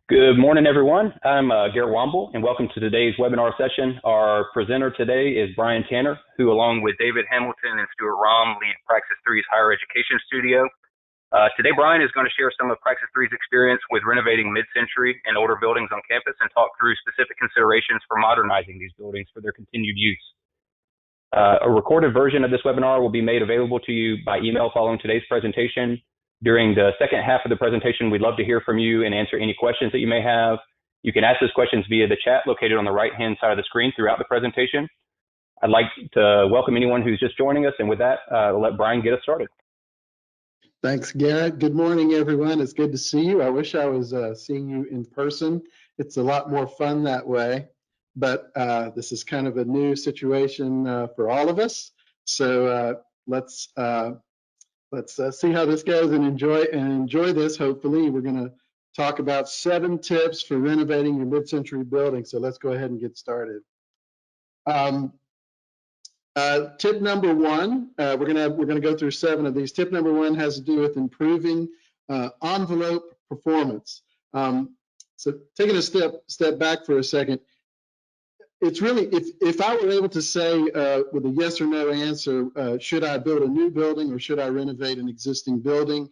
Good morning, everyone. I'm Garrett Womble, and welcome to today's webinar session. Our presenter today is Brian Tanner, who, along with David Hamilton and Stuart Rahm, lead PRAXIS3's higher education studio. Today, Brian is going to share some of PRAXIS3's experience with renovating mid-century and older buildings on campus and talk through specific considerations for modernizing these buildings for their continued use. A recorded version of this webinar will be made available to you by email following today's presentation. During the second half of the presentation, we'd love to hear from you and answer any questions that you may have. You can ask those questions via the chat located on the right-hand side of the screen throughout the presentation. I'd like to welcome anyone who's just joining us, and with that, I'll let Brian get us started. Thanks, Garrett. Good morning, everyone. It's good to see you. I wish I was seeing you in person. It's a lot more fun that way, but this is kind of a new situation for all of us. So let's see how this goes and enjoy this. Hopefully, we're going to talk about 7 tips for renovating your mid-century building. So let's go ahead and get started. Tip number 1, we're gonna go through 7 of these. Tip number 1 has to do with improving envelope performance. So taking a step back for a second, it's really, if I were able to say with a yes or no answer, should I build a new building or should I renovate an existing building,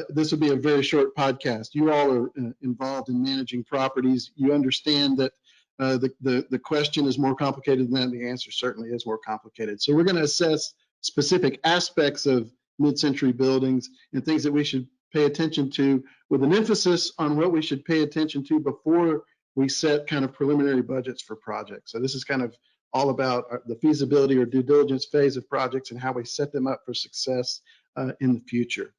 this would be a very short podcast. You all are involved in managing properties. You understand that the question is more complicated than that. The answer certainly is more complicated. So we're going to assess specific aspects of mid-century buildings and things that we should pay attention to, with an emphasis on what we should pay attention to before we set kind of preliminary budgets for projects. So this is kind of all about the feasibility or due diligence phase of projects and how we set them up for success in the future.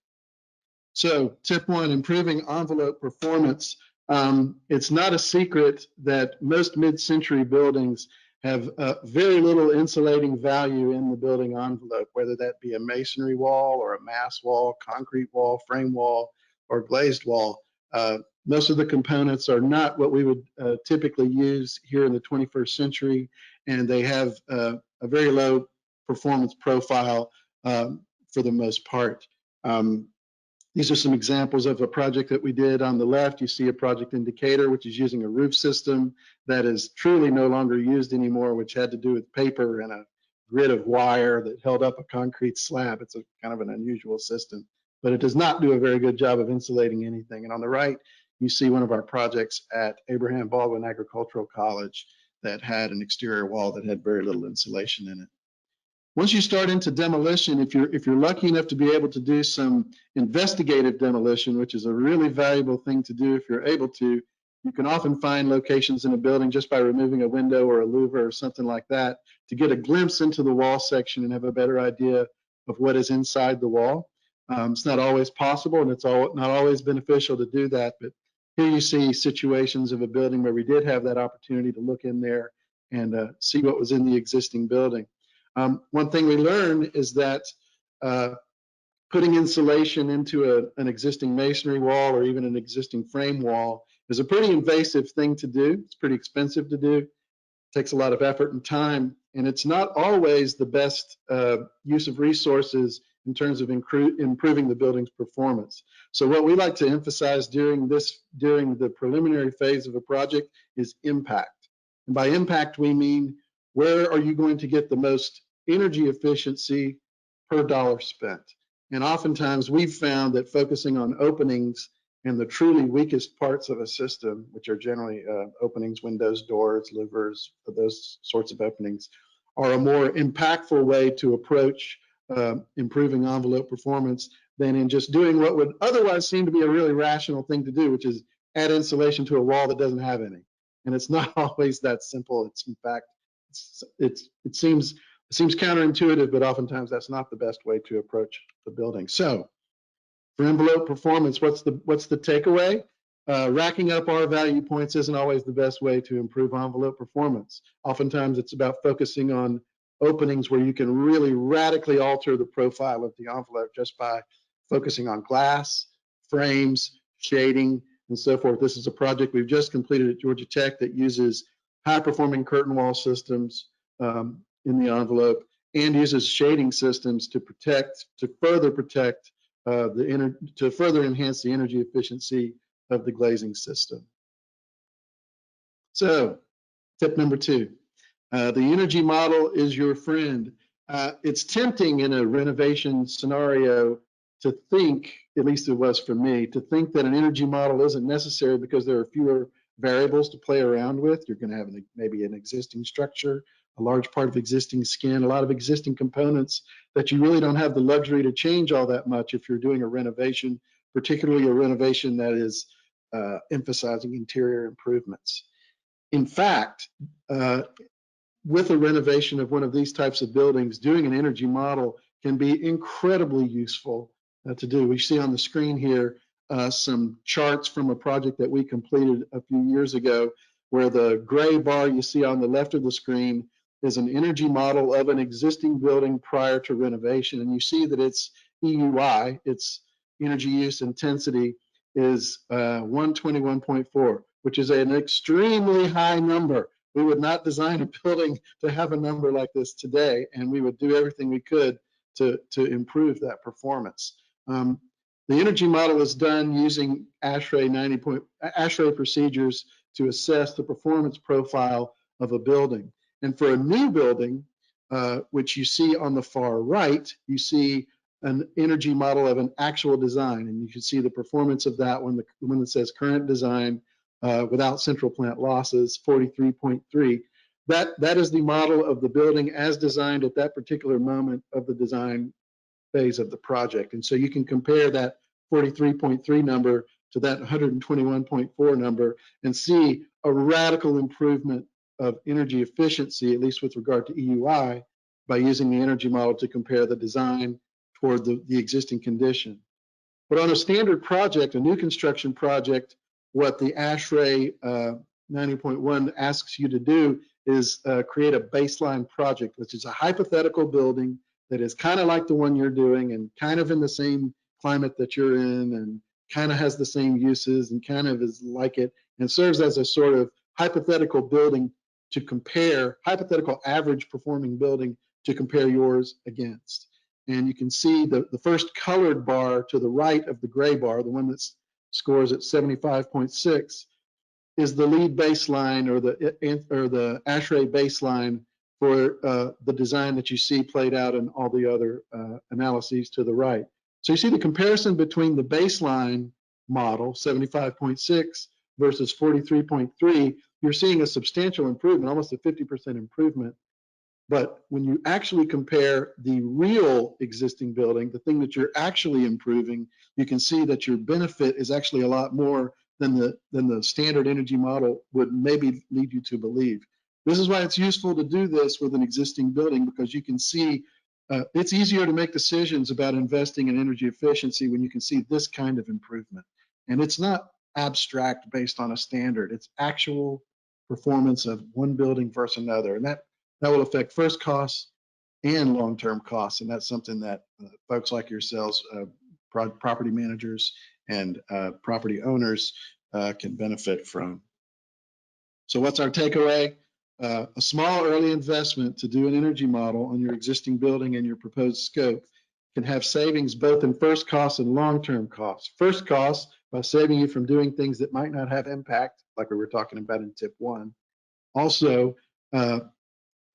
So tip 1, improving envelope performance. It's not a secret that most mid-century buildings have very little insulating value in the building envelope, whether that be a masonry wall or a mass wall, concrete wall, frame wall, or glazed wall. Most of the components are not what we would typically use here in the 21st century, and they have a very low performance profile for the most part. These are some examples of a project that we did. On the left, you see a project in Decatur, which is using a roof system that is truly no longer used anymore, which had to do with paper and a grid of wire that held up a concrete slab. It's a kind of an unusual system, but it does not do a very good job of insulating anything. And on the right, you see one of our projects at Abraham Baldwin Agricultural College that had an exterior wall that had very little insulation in it. Once you start into demolition, if you're lucky enough to be able to do some investigative demolition, which is a really valuable thing to do if you're able to, you can often find locations in a building just by removing a window or a louver or something like that to get a glimpse into the wall section and have a better idea of what is inside the wall. It's not always possible, and it's not always beneficial to do that, but here you see situations of a building where we did have that opportunity to look in there and see what was in the existing building. One thing we learned is that putting insulation into an existing masonry wall or even an existing frame wall is a pretty invasive thing to do. It's pretty expensive to do. It takes a lot of effort and time, and it's not always the best use of resources in terms of improving the building's performance. So what we like to emphasize during the preliminary phase of a project is impact. And by impact, we mean, where are you going to get the most energy efficiency per dollar spent? And oftentimes we've found that focusing on openings and the truly weakest parts of a system, which are generally openings, windows, doors, louvers, those sorts of openings, are a more impactful way to approach improving envelope performance than in just doing what would otherwise seem to be a really rational thing to do, which is add insulation to a wall that doesn't have any. And it's not always that simple. It's, in fact, it seems counterintuitive, but oftentimes that's not the best way to approach the building. So for envelope performance, what's the takeaway? Racking up R value points isn't always the best way to improve envelope performance. Oftentimes it's about focusing on openings where you can really radically alter the profile of the envelope just by focusing on glass, frames, shading, and so forth. This is a project we've just completed at Georgia Tech that uses high-performing curtain wall systems in the envelope and uses shading systems to further enhance the energy efficiency of the glazing system. So tip number 2, the energy model is your friend. It's tempting in a renovation scenario to think, at least it was for me, to think that an energy model isn't necessary because there are fewer variables to play around with. You're going to have maybe an existing structure, a large part of existing skin, a lot of existing components that you really don't have the luxury to change all that much if you're doing a renovation, particularly a renovation that is emphasizing interior improvements. In fact, with a renovation of one of these types of buildings, doing an energy model can be incredibly useful to do. We see on the screen here some charts from a project that we completed a few years ago, where the gray bar you see on the left of the screen is an energy model of an existing building prior to renovation. And you see that its EUI, its energy use intensity, is 121.4, which is an extremely high number. We would not design a building to have a number like this today, and we would do everything we could to improve that performance. The energy model is done using ASHRAE procedures to assess the performance profile of a building. And for a new building, which you see on the far right, you see an energy model of an actual design, and you can see the performance of that one, the one that says current design, without central plant losses, 43.3. That is the model of the building as designed at that particular moment of the design phase of the project. And so you can compare that 43.3 number to that 121.4 number and see a radical improvement of energy efficiency, at least with regard to EUI, by using the energy model to compare the design toward the existing condition. But on a standard project, a new construction project, what the ASHRAE 90.1 asks you to do is create a baseline project, which is a hypothetical building that is kind of like the one you're doing and kind of in the same climate that you're in and kind of has the same uses and kind of is like it, and serves as a sort of hypothetical building to compare, hypothetical average performing building to compare yours against. And you can see the first colored bar to the right of the gray bar, the one that scores at 75.6, is the lead baseline or the ASHRAE baseline for the design that you see played out in all the other analyses to the right. So you see the comparison between the baseline model, 75.6 versus 43.3, you're seeing a substantial improvement, almost a 50% improvement. But when you actually compare the real existing building, the thing that you're actually improving, you can see that your benefit is actually a lot more than the standard energy model would maybe lead you to believe. This is why it's useful to do this with an existing building, because you can see it's easier to make decisions about investing in energy efficiency when you can see this kind of improvement. And it's not abstract based on a standard. It's actual performance of one building versus another. And that will affect first costs and long-term costs. And that's something that folks like yourselves, property managers and property owners can benefit from. So what's our takeaway? A small early investment to do an energy model on your existing building and your proposed scope can have savings both in first costs and long-term costs. First costs by saving you from doing things that might not have impact, like we were talking about in tip 1. Also,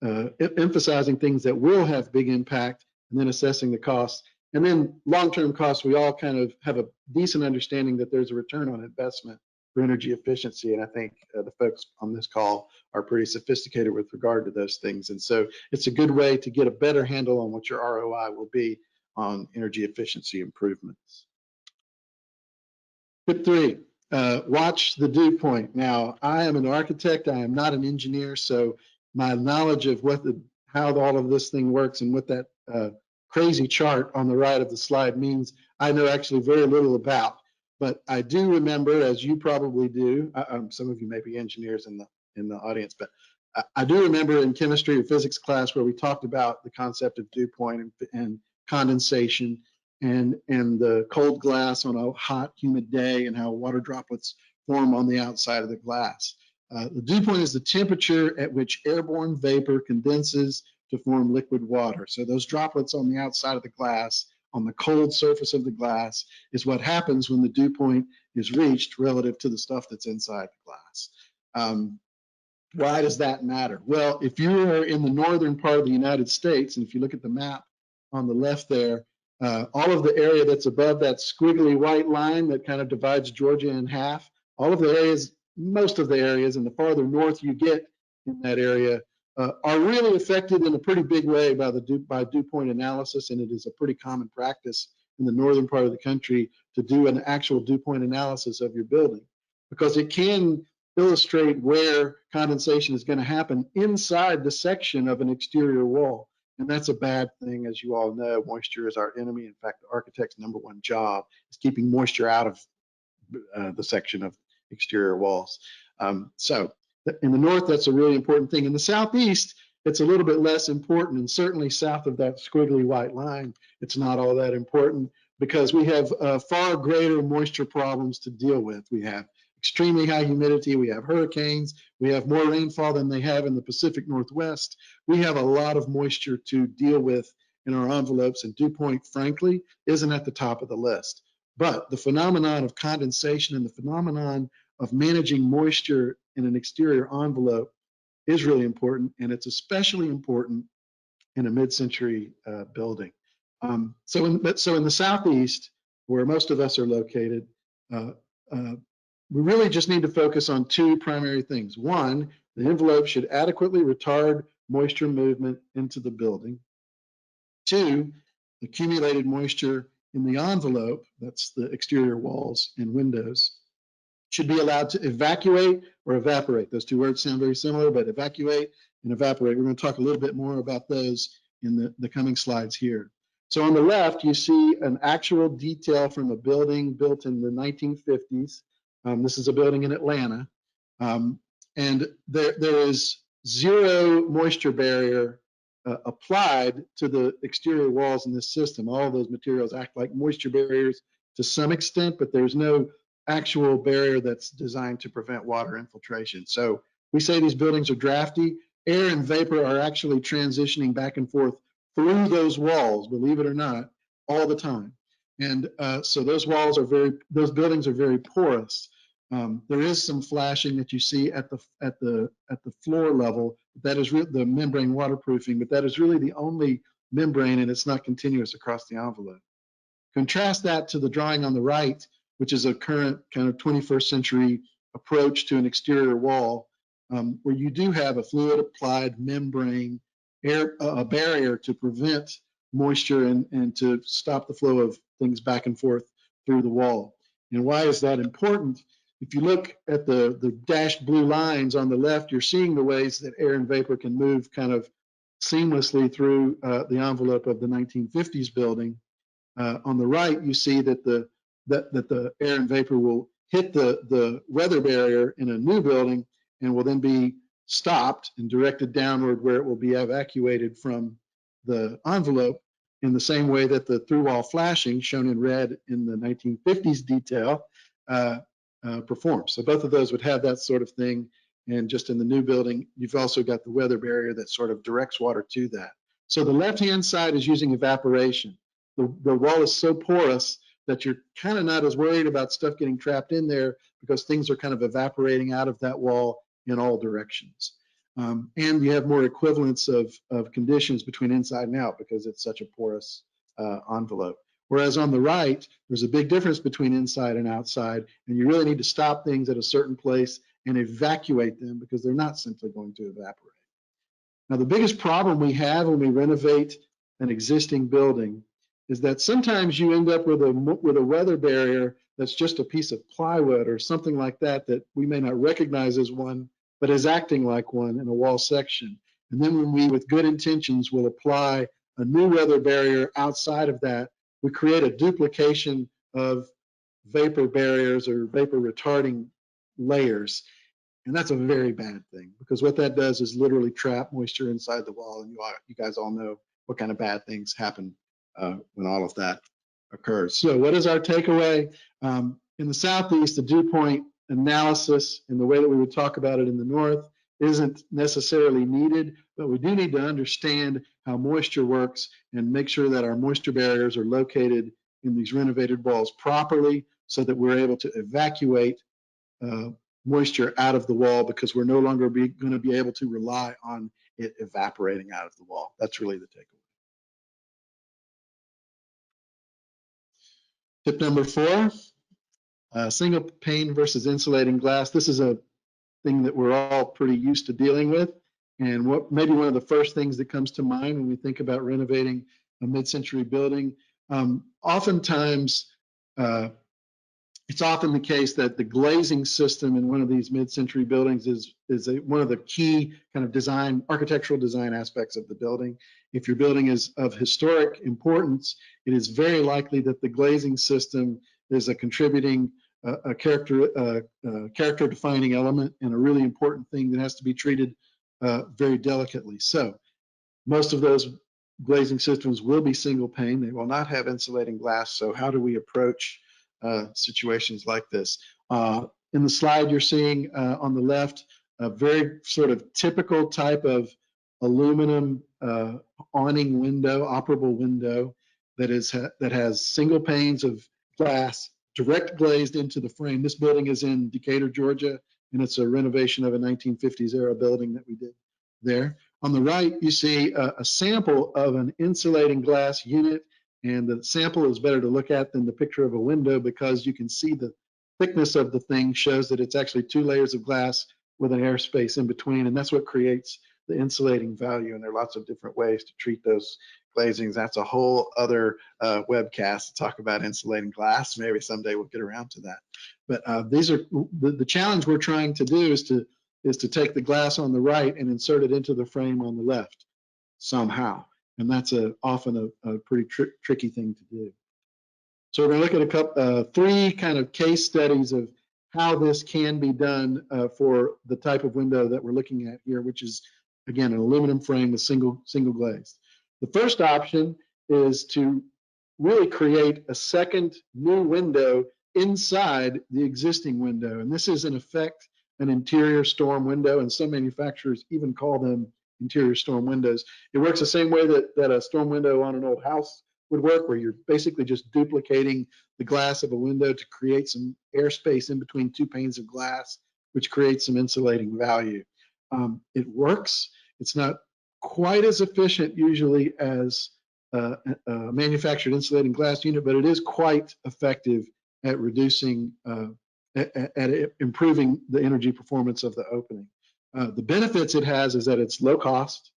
emphasizing things that will have big impact, and then assessing the costs. And then long-term costs, we all kind of have a decent understanding that there's a return on investment for energy efficiency. And I think the folks on this call are pretty sophisticated with regard to those things. And so it's a good way to get a better handle on what your ROI will be on energy efficiency improvements. Tip 3, watch the dew point. Now, I am an architect, I am not an engineer, so my knowledge of how all of this thing works and what that crazy chart on the right of the slide means, I know actually very little about. But I do remember, as you probably do, some of you may be engineers in the audience, but I do remember in chemistry or physics class where we talked about the concept of dew point and condensation and the cold glass on a hot, humid day and how water droplets form on the outside of the glass. The dew point is the temperature at which airborne vapor condenses to form liquid water. So those droplets on the outside of the glass, on the cold surface of the glass, is what happens when the dew point is reached relative to the stuff that's inside the glass. Why does that matter? Well, if you are in the northern part of the United States, and if you look at the map on the left there, all of the area that's above that squiggly white line that kind of divides Georgia in half, all of the areas, most of the areas, and the farther north you get in that area, are really affected in a pretty big way by dew point analysis, and it is a pretty common practice in the northern part of the country to do an actual dew point analysis of your building, because it can illustrate where condensation is going to happen inside the section of an exterior wall. And that's a bad thing, as you all know. Moisture is our enemy. In fact, the architect's #1 job is keeping moisture out of the section of exterior walls. So in the north, that's a really important thing. In the southeast, it's a little bit less important, and certainly south of that squiggly white line, it's not all that important, because we have far greater moisture problems to deal with. We have extremely high humidity, we have hurricanes, we have more rainfall than they have in the Pacific Northwest. We have a lot of moisture to deal with in our envelopes, and dew point, frankly, isn't at the top of the list. But the phenomenon of condensation and the phenomenon of managing moisture in an exterior envelope is really important, and it's especially important in a mid-century building. So in the southeast, where most of us are located, we really just need to focus on two primary things. One, the envelope should adequately retard moisture movement into the building. Two, accumulated moisture in the envelope, that's the exterior walls and windows, should be allowed to evacuate or evaporate. Those two words sound very similar, but evacuate and evaporate. We're going to talk a little bit more about those in the coming slides here. So on the left, you see an actual detail from a building built in the 1950s. This is a building in Atlanta. And there is zero moisture barrier applied to the exterior walls in this system. All of those materials act like moisture barriers to some extent, but there's no actual barrier that's designed to prevent water infiltration. So we say these buildings are drafty. Air and vapor are actually transitioning back and forth through those walls, believe it or not, all the time. And so those buildings are very porous. There is some flashing that you see at the floor level. That is the membrane waterproofing, but that is really the only membrane, and it's not continuous across the envelope. Contrast that to the drawing on the right, which is a current kind of 21st century approach to an exterior wall, where you do have a fluid applied membrane, a barrier to prevent moisture and to stop the flow of things back and forth through the wall. And why is that important? If you look at the dashed blue lines on the left, you're seeing the ways that air and vapor can move kind of seamlessly through the envelope of the 1950s building. On the right, you see that the air and vapor will hit the weather barrier in a new building and will then be stopped and directed downward, where it will be evacuated from the envelope in the same way that the through-wall flashing, shown in red in the 1950s detail, performs. So both of those would have that sort of thing. And just in the new building, you've also got the weather barrier that sort of directs water to that. So the left-hand side is using evaporation. The wall is so porous that you're kind of not as worried about stuff getting trapped in there, because things are kind of evaporating out of that wall in all directions. And you have more equivalence of conditions between inside and out, because it's such a porous envelope. Whereas on the right, there's a big difference between inside and outside, and you really need to stop things at a certain place and evacuate them, because they're not simply going to evaporate. Now, the biggest problem we have when we renovate an existing building is that sometimes you end up with a weather barrier that's just a piece of plywood or something like that we may not recognize as one, but is acting like one in a wall section. And then when we, with good intentions, will apply a new weather barrier outside of that, we create a duplication of vapor barriers or vapor retarding layers. And that's a very bad thing, because what that does is literally trap moisture inside the wall. And you guys all know what kind of bad things happen when all of that occurs. So what is our takeaway? In the Southeast, the dew point analysis in the way that we would talk about it in the North isn't necessarily needed, but we do need to understand how moisture works and make sure that our moisture barriers are located in these renovated walls properly, so that we're able to evacuate moisture out of the wall because we're no longer going to be able to rely on it evaporating out of the wall. That's really the takeaway. Tip number 4, single pane versus insulating glass. This is a thing that we're all pretty used to dealing with, and what maybe one of the first things that comes to mind when we think about renovating a mid-century building. Oftentimes, it's often the case that the glazing system in one of these mid-century buildings is one of the key kind of architectural design aspects of the building. If your building is of historic importance, it is very likely that the glazing system is a contributing, a character defining element and a really important thing that has to be treated very delicately. So most of those glazing systems will be single pane. They will not have insulating glass. So how do we approach situations like this? In the slide you're seeing on the left, a very sort of typical type of aluminum awning window, operable window that has single panes of glass direct glazed into the frame. This building is in Decatur, Georgia, and it's a renovation of a 1950s era building that we did there. On the right, you see a sample of an insulating glass unit, and the sample is better to look at than the picture of a window because you can see the thickness of the thing shows that it's actually 2 layers of glass with an airspace in between, and that's what creates the insulating value. And there are lots of different ways to treat those glazings. That's a whole other webcast to talk about insulating glass. Maybe someday we'll get around to that. But these are the challenge we're trying to do is to take the glass on the right and insert it into the frame on the left somehow. And that's often a pretty tricky thing to do. So we're going to look at 3 kind of case studies of how this can be done for the type of window that we're looking at here, which is, again, an aluminum frame with single glazed. The first option is to really create a second new window inside the existing window. And this is, in effect, an interior storm window, and some manufacturers even call them interior storm windows. It works the same way that a storm window on an old house would work, where you're basically just duplicating the glass of a window to create some airspace in between 2 panes of glass, which creates some insulating value. It works. It's not quite as efficient usually as a manufactured insulating glass unit, but it is quite effective at reducing, at improving the energy performance of the opening. The benefits it has is that it's low cost.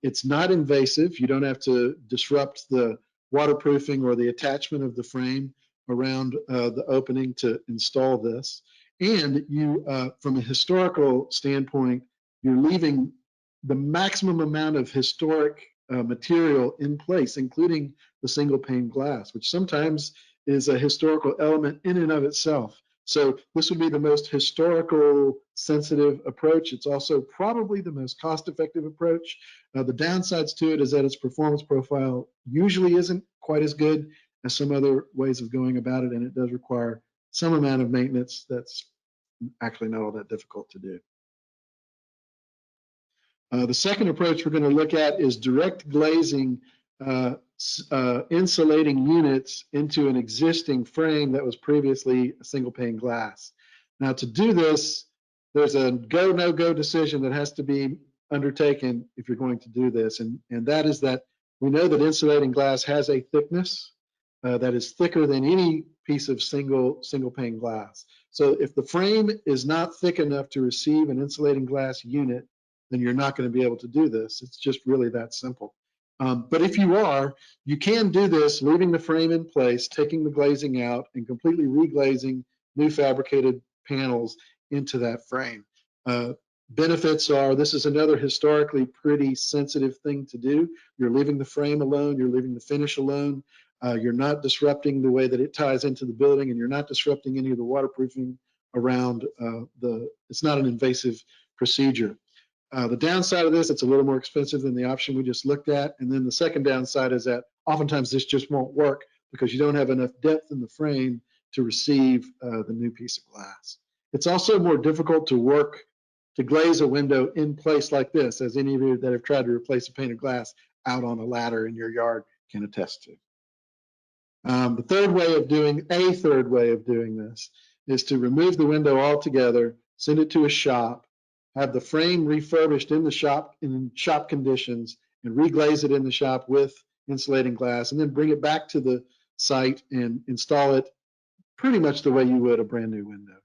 It's not invasive. You don't have to disrupt the waterproofing or the attachment of the frame around the opening to install this. And you, from a historical standpoint, you're leaving the maximum amount of historic material in place, including the single pane glass, which sometimes is a historical element in and of itself. So this would be the most historical sensitive approach. It's also probably the most cost-effective approach. The downsides to it is that its performance profile usually isn't quite as good as some other ways of going about it, and it does require some amount of maintenance that's actually not all that difficult to do. The second approach we're going to look at is direct glazing insulating units into an existing frame that was previously a single pane glass. Now, to do this, there's a go, no go decision that has to be undertaken if you're going to do this, and that is that we know that insulating glass has a thickness that is thicker than any piece of single pane glass. So if the frame is not thick enough to receive an insulating glass unit, then you're not going to be able to do this. It's just really that simple. But if you are, you can do this leaving the frame in place, taking the glazing out, and completely reglazing new fabricated panels into that frame. Benefits are, this is another historically pretty sensitive thing to do. You're leaving the frame alone, you're leaving the finish alone, you're not disrupting the way that it ties into the building, and you're not disrupting any of the waterproofing around it's not an invasive procedure. The downside of this, it's a little more expensive than the option we just looked at. And then the second downside is that oftentimes this just won't work because you don't have enough depth in the frame to receive the new piece of glass. It's also more difficult to glaze a window in place like this, as any of you that have tried to replace a pane of glass out on a ladder in your yard can attest to. A third way of doing this is to remove the window altogether, send it to a shop, have the frame refurbished in shop conditions, and reglaze it in the shop with insulating glass, and then bring it back to the site and install it pretty much the way you would a brand new window.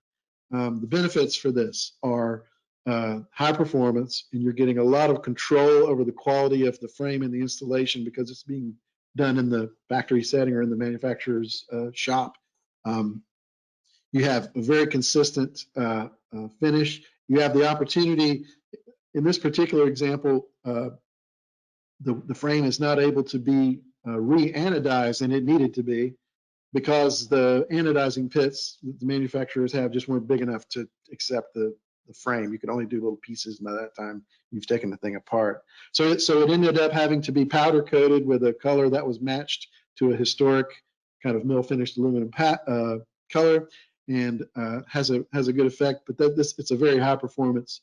The benefits for this are high performance, and you're getting a lot of control over the quality of the frame and the installation because it's being done in the factory setting or in the manufacturer's shop. You have a very consistent finish. You have the opportunity, in this particular example, the frame is not able to be re-anodized, and it needed to be, because the anodizing pits that the manufacturers have just weren't big enough to accept the frame. You could only do little pieces, and by that time you've taken the thing apart. So it ended up having to be powder coated with a color that was matched to a historic kind of mill finished aluminum color, and has a good effect. But it's a very high performance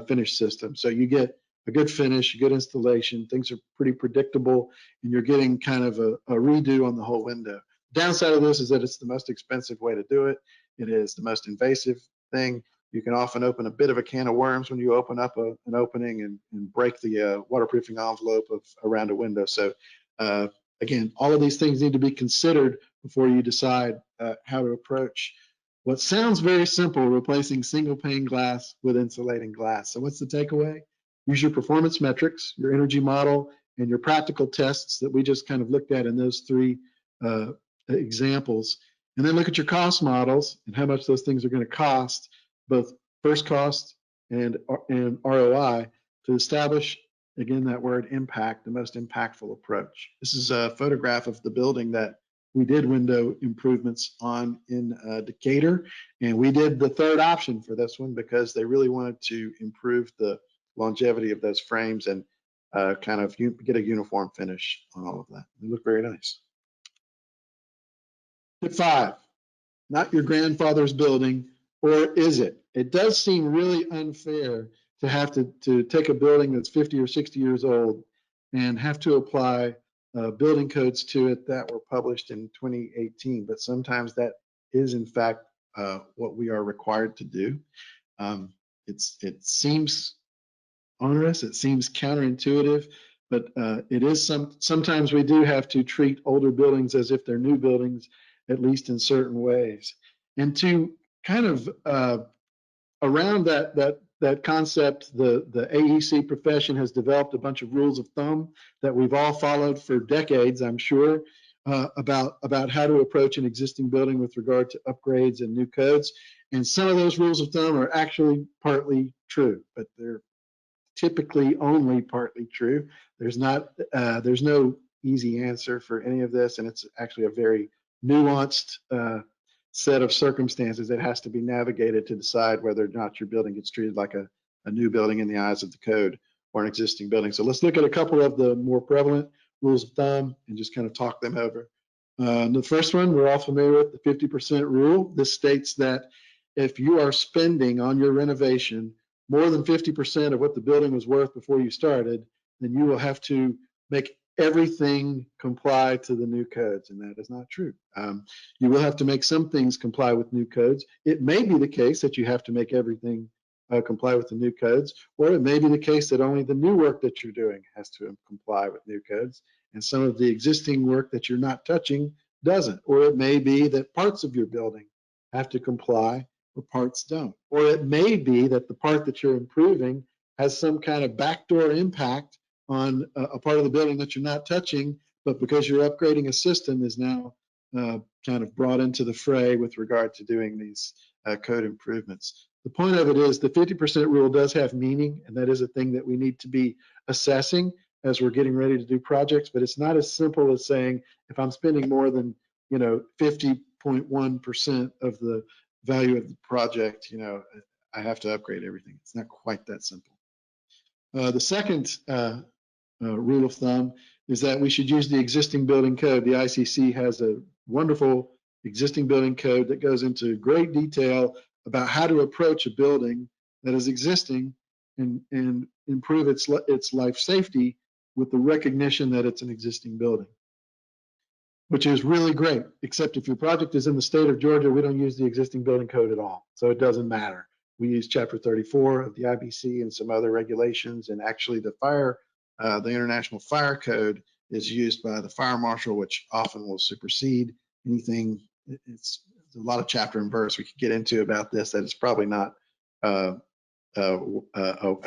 finish system. So you get a good finish, a good installation. Things are pretty predictable, and you're getting kind of a redo on the whole window. Downside of this is that it's the most expensive way to do it. It is the most invasive thing. You can often open a bit of a can of worms when you open up an opening and break the waterproofing envelope around a window. So again, all of these things need to be considered before you decide how to approach what sounds very simple, replacing single pane glass with insulating glass. So what's the takeaway? Use your performance metrics, your energy model, and your practical tests that we just kind of looked at in those three examples, and then look at your cost models and how much those things are going to cost, both first cost and ROI, to establish, again, that word impact, the most impactful approach. This is a photograph of the building that we did window improvements on in Decatur, and we did the third option for this one because they really wanted to improve the longevity of those frames and kind of get a uniform finish on all of that. They look very nice. Tip 5, not your grandfather's building, or is it? It does seem really unfair to have to take a building that's 50 or 60 years old and have to apply building codes to it that were published in 2018, but sometimes that is in fact what we are required to do. It seems onerous, it seems counterintuitive, but it is sometimes we do have to treat older buildings as if they're new buildings, at least in certain ways. And to kind of around that concept, the AEC profession has developed a bunch of rules of thumb that we've all followed for decades, I'm sure, about how to approach an existing building with regard to upgrades and new codes. And some of those rules of thumb are actually partly true, but they're typically only partly true. There's no easy answer for any of this, and it's actually a very nuanced set of circumstances that has to be navigated to decide whether or not your building gets treated like a new building in the eyes of the code or an existing building. So let's look at a couple of the more prevalent rules of thumb and just kind of talk them over. The first one we're all familiar with, the 50% rule. This states that if you are spending on your renovation more than 50% of what the building was worth before you started, then you will have to make everything comply to the new codes, and that is not true. You will have to make some things comply with new codes. It may be the case that you have to make everything comply with the new codes, or it may be the case that only the new work that you're doing has to comply with new codes, and some of the existing work that you're not touching doesn't. Or it may be that parts of your building have to comply, or parts don't. Or it may be that the part that you're improving has some kind of backdoor impact on a part of the building that you're not touching, but because you're upgrading a system is now kind of brought into the fray with regard to doing these code improvements. The point of it is the 50% rule does have meaning, and that is a thing that we need to be assessing as we're getting ready to do projects, but it's not as simple as saying if I'm spending more than 50.1% of the value of the project, I have to upgrade everything. It's not quite that simple. The second rule of thumb is that we should use the existing building code. The ICC has a wonderful existing building code that goes into great detail about how to approach a building that is existing and improve its life safety with the recognition that it's an existing building, which is really great, except if your project is in the state of Georgia, we don't use the existing building code at all, so it doesn't matter. we use Chapter 34 of the IBC and some other regulations, and actually the International Fire Code is used by the fire marshal, which often will supersede anything. It's a lot of chapter and verse we could get into about this that is probably not a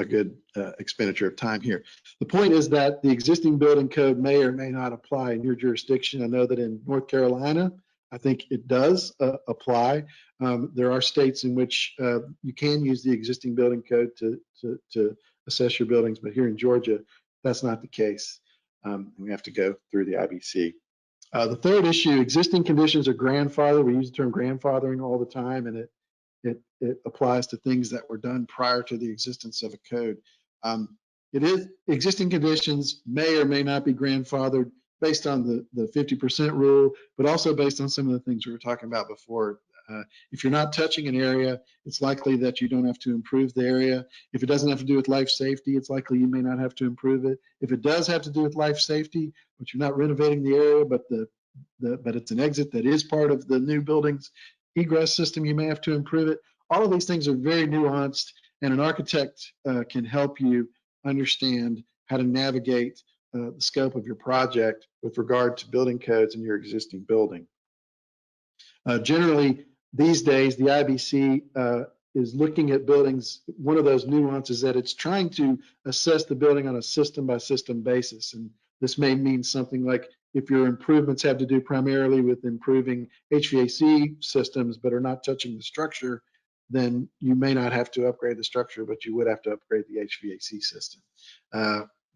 good expenditure of time here. The point is that the existing building code may or may not apply in your jurisdiction. I know that in North Carolina, I think it does apply. There are states in which you can use the existing building code to assess your buildings, but here in Georgia, that's not the case. We have to go through the IBC. The third issue, existing conditions are grandfathered. We use the term grandfathering all the time, and it applies to things that were done prior to the existence of a code. It is existing conditions may or may not be grandfathered based on the 50% rule, but also based on some of the things we were talking about before. If you're not touching an area, it's likely that you don't have to improve the area. If it doesn't have to do with life safety, it's likely you may not have to improve it. If it does have to do with life safety, but you're not renovating the area, but it's an exit that is part of the new building's egress system, you may have to improve it. All of these things are very nuanced, and an architect can help you understand how to navigate the scope of your project with regard to building codes in your existing building. Generally, these days, the IBC is looking at buildings. One of those nuances that it's trying to assess the building on a system-by-system basis. And this may mean something like if your improvements have to do primarily with improving HVAC systems but are not touching the structure, then you may not have to upgrade the structure, but you would have to upgrade the HVAC system.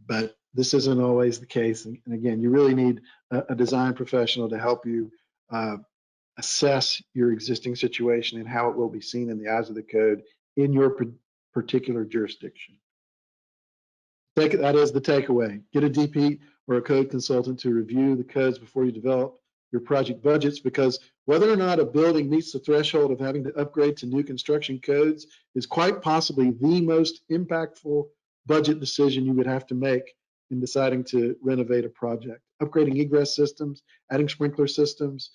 But this isn't always the case. And again, you really need a design professional to help you assess your existing situation and how it will be seen in the eyes of the code in your particular jurisdiction. That is the takeaway. Get a DP or a code consultant to review the codes before you develop your project budgets, because whether or not a building meets the threshold of having to upgrade to new construction codes is quite possibly the most impactful budget decision you would have to make in deciding to renovate a project. Upgrading egress systems, adding sprinkler systems,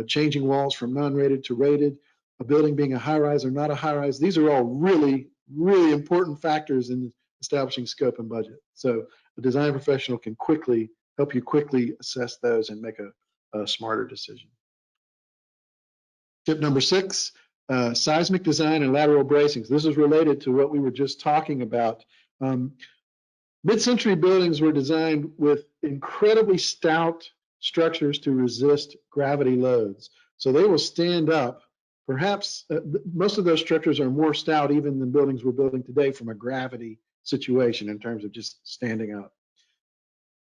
changing walls from non-rated to rated, a building being a high-rise or not a high-rise. These are all really, really important factors in establishing scope and budget. So a design professional can help you quickly assess those and make a smarter decision. Tip number 6, seismic design and lateral bracings. This is related to what we were just talking about. Mid-century buildings were designed with incredibly stout structures to resist gravity loads. So they will stand up. Perhaps most of those structures are more stout even than buildings we're building today from a gravity situation in terms of just standing up.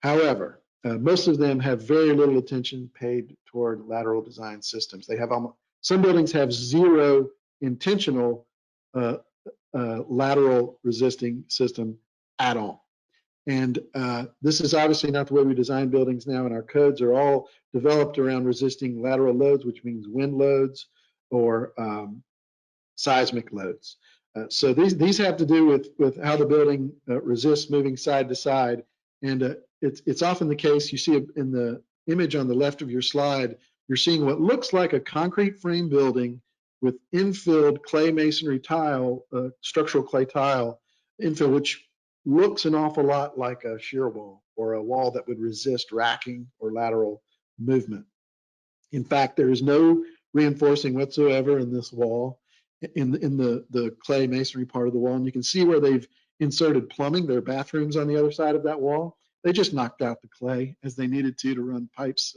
However, most of them have very little attention paid toward lateral design systems. They have some buildings have zero intentional lateral resisting system at all. And this is obviously not the way we design buildings now, and our codes are all developed around resisting lateral loads, which means wind loads or seismic loads. So these have to do with how the building resists moving side to side. And it's often the case, you see in the image on the left of your slide, you're seeing what looks like a concrete frame building with infilled clay masonry tile, structural clay tile infill, which looks an awful lot like a shear wall or a wall that would resist racking or lateral movement. In fact, there is no reinforcing whatsoever in this wall, in the clay masonry part of the wall. And you can see where they've inserted plumbing. There are bathrooms on the other side of that wall. They just knocked out the clay as they needed to run pipes.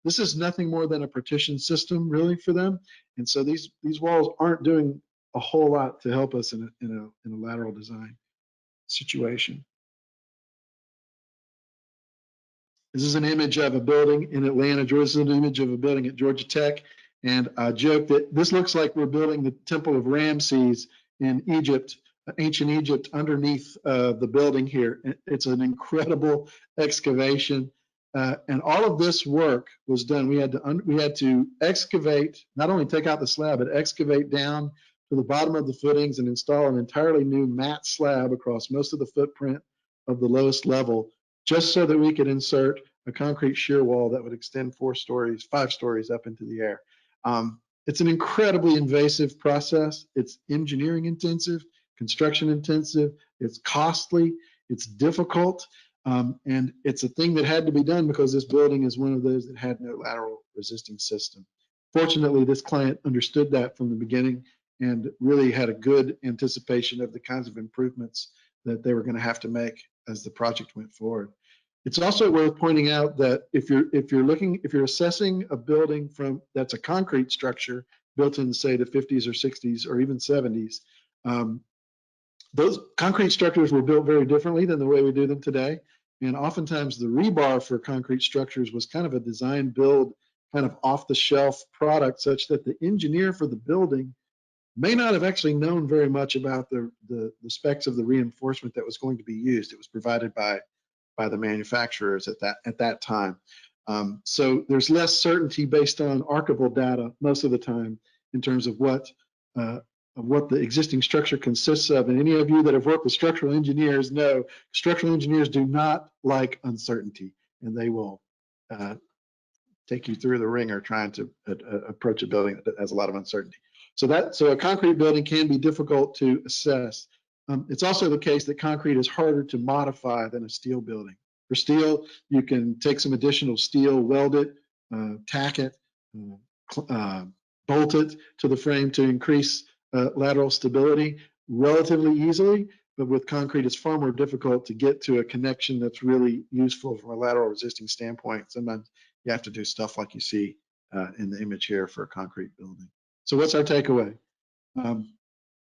This is nothing more than a partition system really for them. And so these walls aren't doing a whole lot to help us in a lateral design situation. This is an image of a building in Atlanta, Georgia. This is an image of a building at Georgia Tech. And I joke that this looks like we're building the Temple of Ramses in Egypt, ancient Egypt, underneath the building here. It's an incredible excavation. And all of this work was done. We had to excavate, not only take out the slab, but excavate down to the bottom of the footings and install an entirely new mat slab across most of the footprint of the lowest level, just so that we could insert a concrete shear wall that would extend 5 stories up into the air. It's an incredibly invasive process. It's engineering intensive, construction intensive, it's costly, it's difficult, and it's a thing that had to be done because this building is one of those that had no lateral resisting system. Fortunately, this client understood that from the beginning and really had a good anticipation of the kinds of improvements that they were going to have to make as the project went forward. It's also worth pointing out that if you're assessing a building that's a concrete structure built in, say, the 50s or 60s or even 70s, those concrete structures were built very differently than the way we do them today. And oftentimes the rebar for concrete structures was kind of a design build, kind of off-the-shelf product, such that the engineer for the building may not have actually known very much about the specs of the reinforcement that was going to be used. It was provided by the manufacturers at that time. So there's less certainty based on archival data most of the time in terms of what the existing structure consists of. And any of you that have worked with structural engineers know structural engineers do not like uncertainty, and they will take you through the ringer trying to approach a building that has a lot of uncertainty. So a concrete building can be difficult to assess. It's also the case that concrete is harder to modify than a steel building. For steel, you can take some additional steel, weld it, tack it, bolt it to the frame to increase lateral stability relatively easily. But with concrete, it's far more difficult to get to a connection that's really useful from a lateral resisting standpoint. Sometimes you have to do stuff like you see in the image here for a concrete building. So what's our takeaway?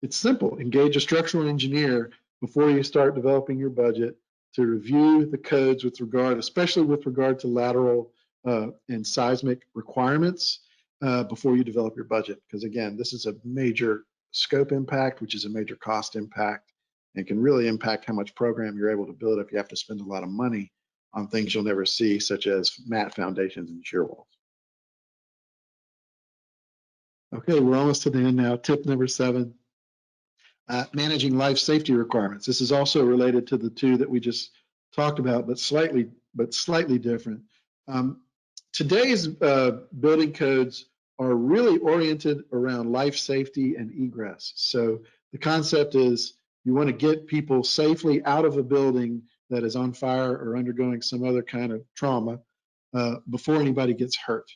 It's simple. Engage a structural engineer before you start developing your budget to review the codes especially with regard to lateral and seismic requirements before you develop your budget. Because again, this is a major scope impact, which is a major cost impact, and can really impact how much program you're able to build if you have to spend a lot of money on things you'll never see, such as mat foundations and shear walls. Okay, we're almost to the end now. Tip number 7. Managing life safety requirements. This is also related to the two that we just talked about, but slightly different. Today's building codes are really oriented around life safety and egress. So the concept is you want to get people safely out of a building that is on fire or undergoing some other kind of trauma before anybody gets hurt.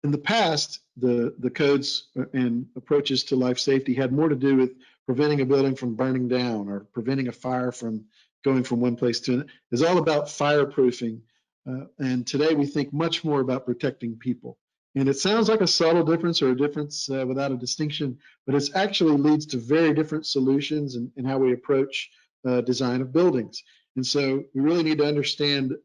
In the past, the codes and approaches to life safety had more to do with preventing a building from burning down or preventing a fire from going from one place to another. It's all about fireproofing. And today we think much more about protecting people. And it sounds like a subtle difference or a difference without a distinction, but it actually leads to very different solutions in how we approach design of buildings. And so we really need to understand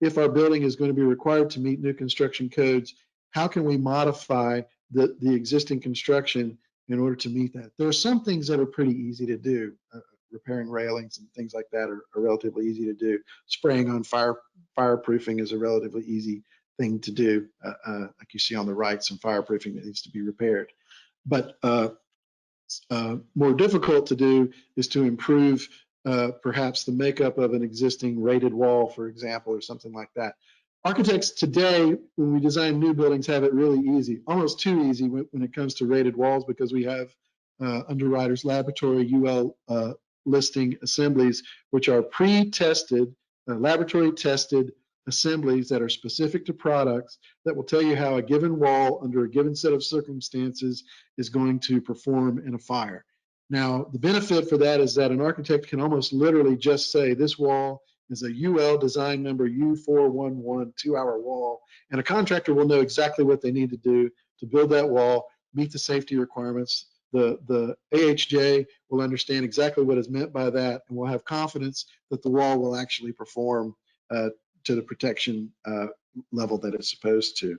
if our building is going to be required to meet new construction codes, how can we modify the existing construction in order to meet that? There are some things that are pretty easy to do. Repairing railings and things like that are relatively easy to do. Spraying on fireproofing is a relatively easy thing to do. Like you see on the right, some fireproofing that needs to be repaired. But more difficult to do is to improve perhaps the makeup of an existing rated wall, for example, or something like that. Architects today, when we design new buildings, have it really easy, almost too easy when it comes to rated walls, because we have Underwriters Laboratory UL listing assemblies, which are pre-tested, laboratory tested assemblies that are specific to products that will tell you how a given wall under a given set of circumstances is going to perform in a fire. Now, the benefit for that is that an architect can almost literally just say this wall is a UL design number U411 2-hour wall, and a contractor will know exactly what they need to do to build that wall, meet the safety requirements. The AHJ will understand exactly what is meant by that, and will have confidence that the wall will actually perform to the protection level that it's supposed to.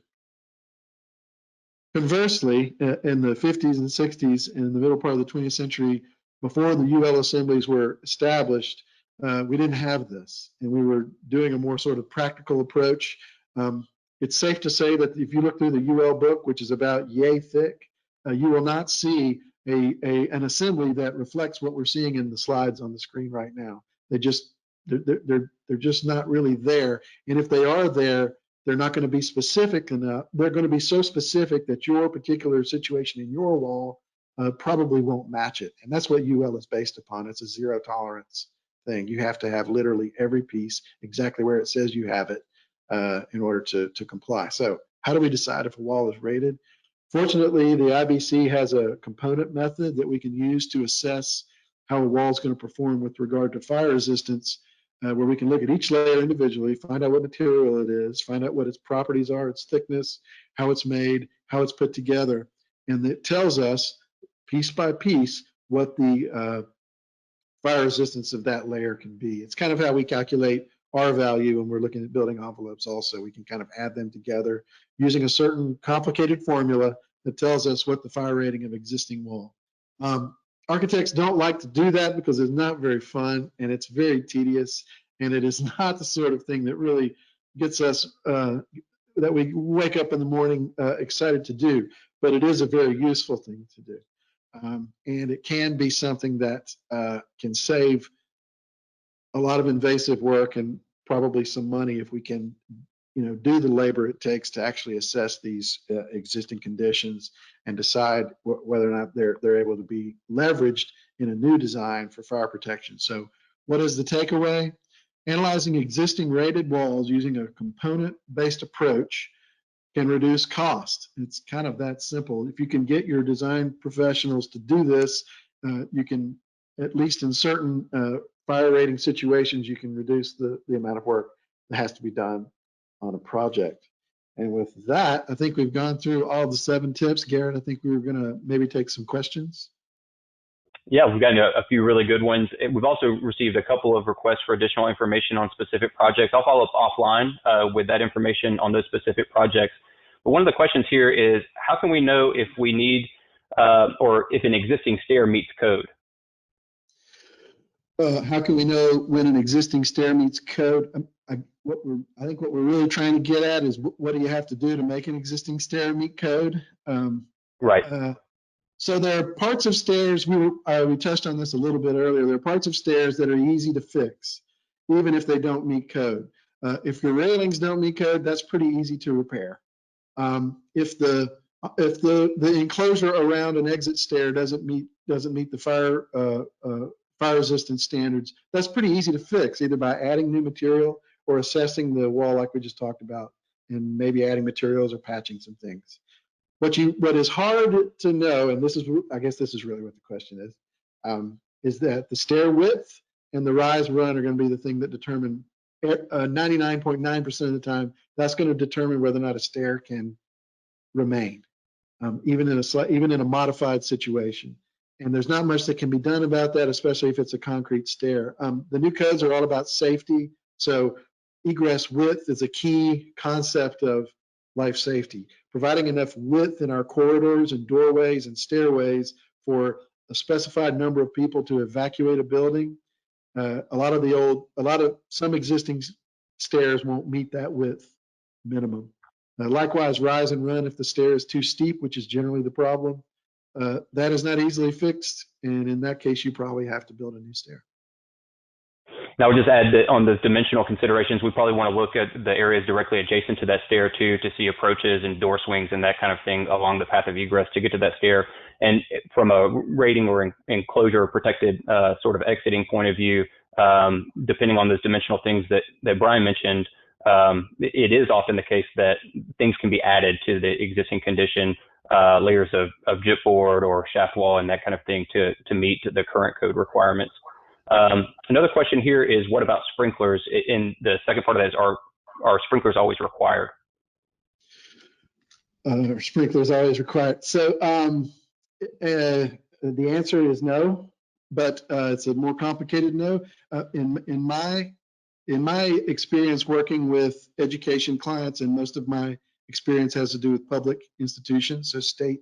Conversely, in the 50s and 60s, and in the middle part of the 20th century, before the UL assemblies were established, we didn't have this, and we were doing a more sort of practical approach. It's safe to say that if you look through the UL book, which is about yay thick, you will not see an assembly that reflects what we're seeing in the slides on the screen right now. They're just not really there. And if they are there, they're not going to be specific enough. They're going to be so specific that your particular situation in your wall probably won't match it. And that's what UL is based upon. It's a zero tolerance thing. You have to have literally every piece exactly where it says you have it in order to comply. So how do we decide if a wall is rated? Fortunately, the IBC has a component method that we can use to assess how a wall is going to perform with regard to fire resistance, where we can look at each layer individually, find out what material it is, find out what its properties are, its thickness, how it's made, how it's put together. And it tells us piece by piece what the fire resistance of that layer can be. It's kind of how we calculate R value when we're looking at building envelopes also. We can kind of add them together using a certain complicated formula that tells us what the fire rating of existing wall. Architects don't like to do that because it's not very fun and it's very tedious, and it is not the sort of thing that really gets us, that we wake up in the morning excited to do, but it is a very useful thing to do. And it can be something that can save a lot of invasive work and probably some money if we can, do the labor it takes to actually assess these existing conditions and decide whether or not they're able to be leveraged in a new design for fire protection. So what is the takeaway? Analyzing existing rated walls using a component-based approach can reduce cost. It's kind of that simple. If you can get your design professionals to do this, you can, at least in certain fire rating situations, you can reduce the amount of work that has to be done on a project. And with that, I think we've gone through all the 7 tips. Garrett, I think we were gonna maybe take some questions. Yeah, we've gotten a few really good ones. We've also received a couple of requests for additional information on specific projects. I'll follow up offline with that information on those specific projects. But one of the questions here is, how can we know if we need or if an existing stair meets code? How can we know when an existing stair meets code? I think what we're really trying to get at is what do you have to do to make an existing stair meet code? Right. So there are parts of stairs, we touched on this a little bit earlier, there are parts of stairs that are easy to fix, even if they don't meet code. If your railings don't meet code, that's pretty easy to repair. If the enclosure around an exit stair doesn't meet the fire resistance standards, that's pretty easy to fix, either by adding new material or assessing the wall like we just talked about, and maybe adding materials or patching some things. What is hard to know, and I guess this is really what the question is that the stair width and the rise run are going to be the thing that determine 99.9% of the time. That's going to determine whether or not a stair can remain, even in a modified situation. And there's not much that can be done about that, especially if it's a concrete stair. The new codes are all about safety, so egress width is a key concept of life safety. Providing enough width in our corridors and doorways and stairways for a specified number of people to evacuate a building. Some existing stairs won't meet that width minimum. Likewise, rise and run, if the stair is too steep, which is generally the problem, that is not easily fixed, and in that case, you probably have to build a new stair. Now, I'll just add that on those dimensional considerations, we probably want to look at the areas directly adjacent to that stair too, to see approaches and door swings and that kind of thing along the path of egress to get to that stair. And from a rating or enclosure or protected sort of exiting point of view, depending on those dimensional things that Brian mentioned, it is often the case that things can be added to the existing condition, layers of gypboard or shaft wall and that kind of thing to meet the current code requirements. Another question here is, what about sprinklers? In the second part of that is, are sprinklers always required? Sprinklers always required. So the answer is no, but it's a more complicated no. In my experience working with education clients, and most of my experience has to do with public institutions, so state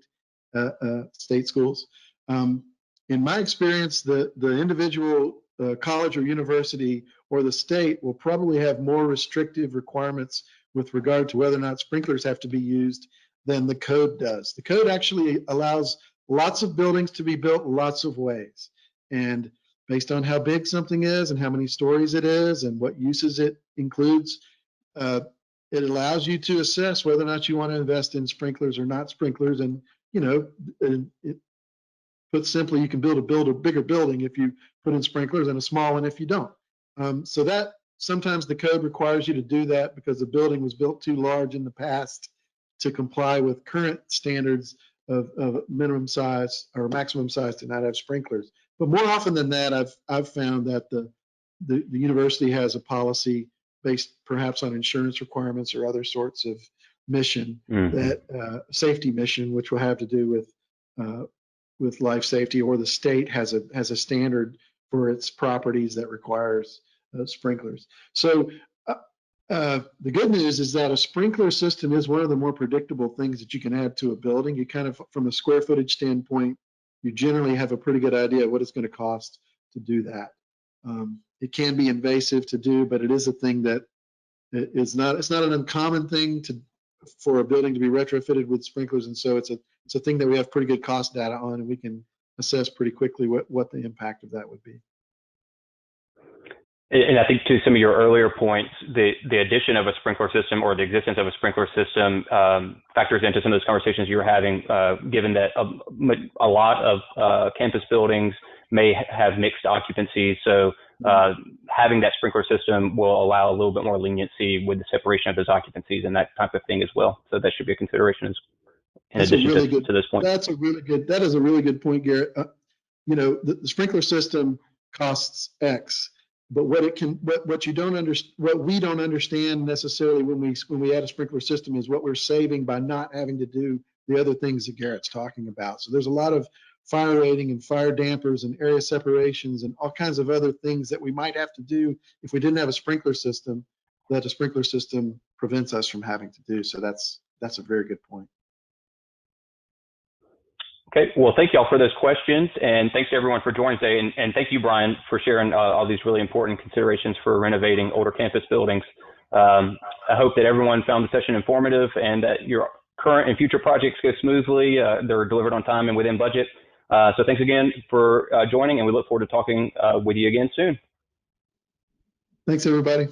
schools. In my experience, the individual college or university or the state will probably have more restrictive requirements with regard to whether or not sprinklers have to be used than the code does. The code actually allows lots of buildings to be built lots of ways. And based on how big something is and how many stories it is and what uses it includes, it allows you to assess whether or not you want to invest in sprinklers or not sprinklers. And, you know, put simply, you can build a bigger building if you put in sprinklers and a small one if you don't. So that sometimes the code requires you to do that because the building was built too large in the past to comply with current standards of minimum size or maximum size to not have sprinklers. But more often than that, I've found that the university has a policy based perhaps on insurance requirements or other sorts of mission, that safety mission, which will have to do with life safety, or the state has a standard for its properties that requires sprinklers. So the good news is that a sprinkler system is one of the more predictable things that you can add to a building. You kind of, from a square footage standpoint, you generally have a pretty good idea of what it's going to cost to do that. It can be invasive to do, but it is a thing that it's not an uncommon thing for a building to be retrofitted with sprinklers, and so it's a thing that we have pretty good cost data on, and we can assess pretty quickly what the impact of that would be. And I think to some of your earlier points, the addition of a sprinkler system or the existence of a sprinkler system factors into some of those conversations you were having, given that a lot of campus buildings may have mixed occupancy. So having that sprinkler system will allow a little bit more leniency with the separation of those occupancies and that type of thing as well. So that should be a consideration in addition to this point. That is a really good point, Garrett. You know, the sprinkler system costs X. But what we don't understand necessarily when we add a sprinkler system is what we're saving by not having to do the other things that Garrett's talking about. So there's a lot of fire rating and fire dampers and area separations and all kinds of other things that we might have to do if we didn't have a sprinkler system, that a sprinkler system prevents us from having to do. So that's a very good point. Okay, well, thank you all for those questions, and thanks to everyone for joining today, and thank you, Brian, for sharing all these really important considerations for renovating older campus buildings. I hope that everyone found the session informative and that your current and future projects go smoothly, they're delivered on time and within budget. So thanks again for joining, and we look forward to talking with you again soon. Thanks, everybody.